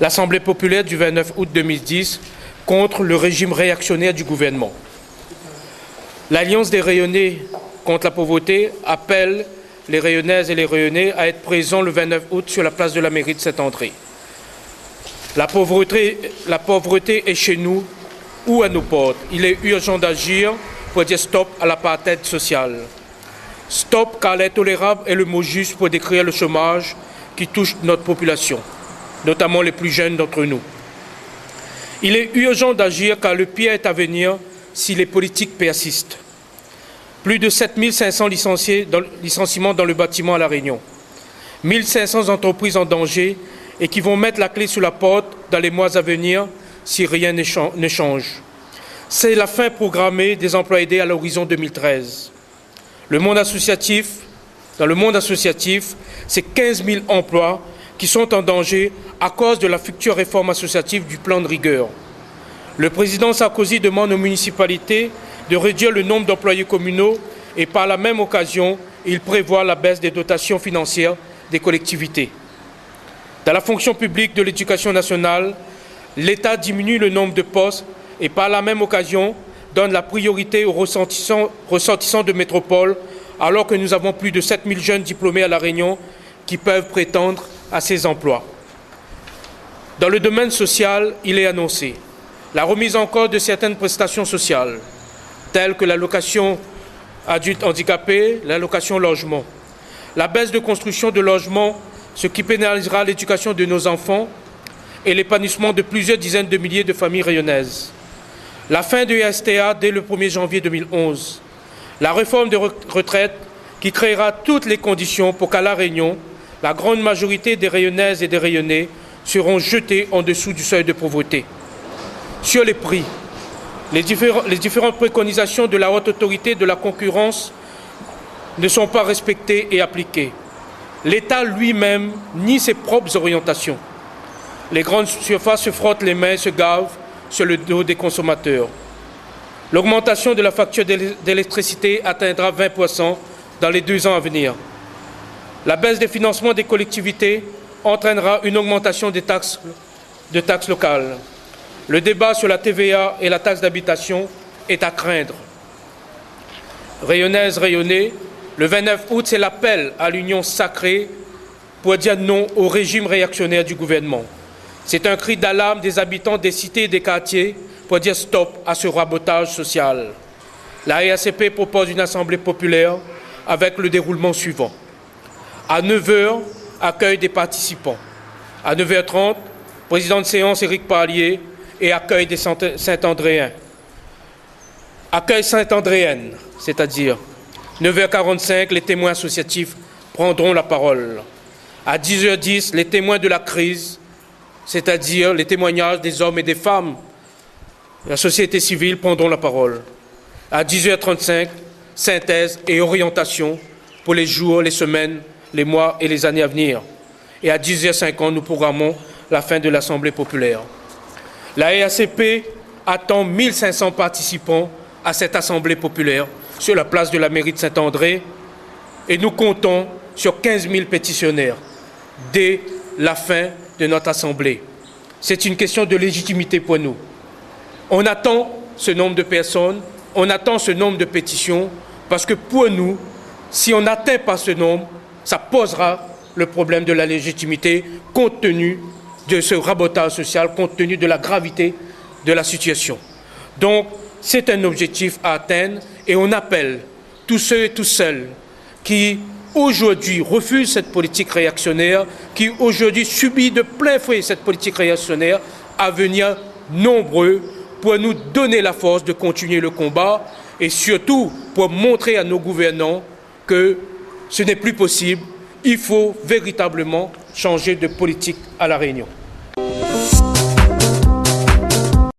l'Assemblée populaire du 29 août 2010 contre le régime réactionnaire du gouvernement. L'Alliance des Rayonnais contre la pauvreté appelle les Rayonnaises et les Rayonnais à être présents le 29 août sur la place de la mairie de Saint-André. La pauvreté est chez nous ou à nos portes. Il est urgent d'agir pour dire stop à l'apartheid social. Stop car l'intolérable est le mot juste pour décrire le chômage qui touche notre population, notamment les plus jeunes d'entre nous. Il est urgent d'agir car le pire est à venir si les politiques persistent. Plus de 7500 licenciements dans le bâtiment à La Réunion. 1500 entreprises en danger et qui vont mettre la clé sous la porte dans les mois à venir si rien ne change. C'est la fin programmée des emplois aidés à l'horizon 2013. Dans le monde associatif, c'est 15 000 emplois qui sont en danger à cause de la future réforme associative du plan de rigueur. Le président Sarkozy demande aux municipalités de réduire le nombre d'employés communaux et par la même occasion, il prévoit la baisse des dotations financières des collectivités. Dans la fonction publique de l'éducation nationale, l'État diminue le nombre de postes et par la même occasion donne la priorité aux ressortissants de métropole alors que nous avons plus de 7 000 jeunes diplômés à La Réunion qui peuvent prétendre à ces emplois. Dans le domaine social, il est annoncé la remise en cause de certaines prestations sociales, telles que l'allocation adulte handicapé, l'allocation logement, la baisse de construction de logements, ce qui pénalisera l'éducation de nos enfants et l'épanouissement de plusieurs dizaines de milliers de familles rayonnaises. La fin de STA dès le 1er janvier 2011. La réforme des retraites qui créera toutes les conditions pour qu'à La Réunion, la grande majorité des Rayonnaises et des Rayonnais seront jetés en dessous du seuil de pauvreté. Sur les prix, les différentes préconisations de la Haute Autorité de la concurrence ne sont pas respectées et appliquées. L'État lui-même nie ses propres orientations. Les grandes surfaces se frottent les mains et se gavent sur le dos des consommateurs. L'augmentation de la facture d'électricité atteindra 20% dans les 2 ans à venir. La baisse des financements des collectivités entraînera une augmentation des taxes locales. Le débat sur la TVA et la taxe d'habitation est à craindre. Rayonnaises, Rayonnais, le 29 août, c'est l'appel à l'union sacrée pour dire non au régime réactionnaire du gouvernement. C'est un cri d'alarme des habitants des cités et des quartiers pour dire stop à ce rabotage social. La RACP propose une assemblée populaire avec le déroulement suivant. À 9 h, accueil des participants. À 9 h 30, président de séance Éric Parlier et accueil des Saint-Andréens. Accueil Saint-Andréenne, c'est-à-dire 9 h 45, les témoins associatifs prendront la parole. À 10 h 10, les témoins de la crise, c'est-à-dire les témoignages des hommes et des femmes, la société civile prendront la parole. À 10 h 35, synthèse et orientation pour les jours, les semaines, les mois et les années à venir. Et à 10 h 50, nous programmons la fin de l'Assemblée populaire. La RACP attend 1500 participants à cette Assemblée populaire sur la place de la mairie de Saint-André et nous comptons sur 15 000 pétitionnaires dès la fin de notre Assemblée. C'est une question de légitimité pour nous. On attend ce nombre de personnes, on attend ce nombre de pétitions parce que pour nous, si on n'atteint pas ce nombre, ça posera le problème de la légitimité compte tenu de ce rabotage social, compte tenu de la gravité de la situation. Donc, c'est un objectif à atteindre et on appelle tous ceux et toutes celles qui aujourd'hui refusent cette politique réactionnaire, qui aujourd'hui subit de plein fouet cette politique réactionnaire, à venir nombreux pour nous donner la force de continuer le combat et surtout pour montrer à nos gouvernants que ce n'est plus possible. Il faut véritablement changer de politique à La Réunion.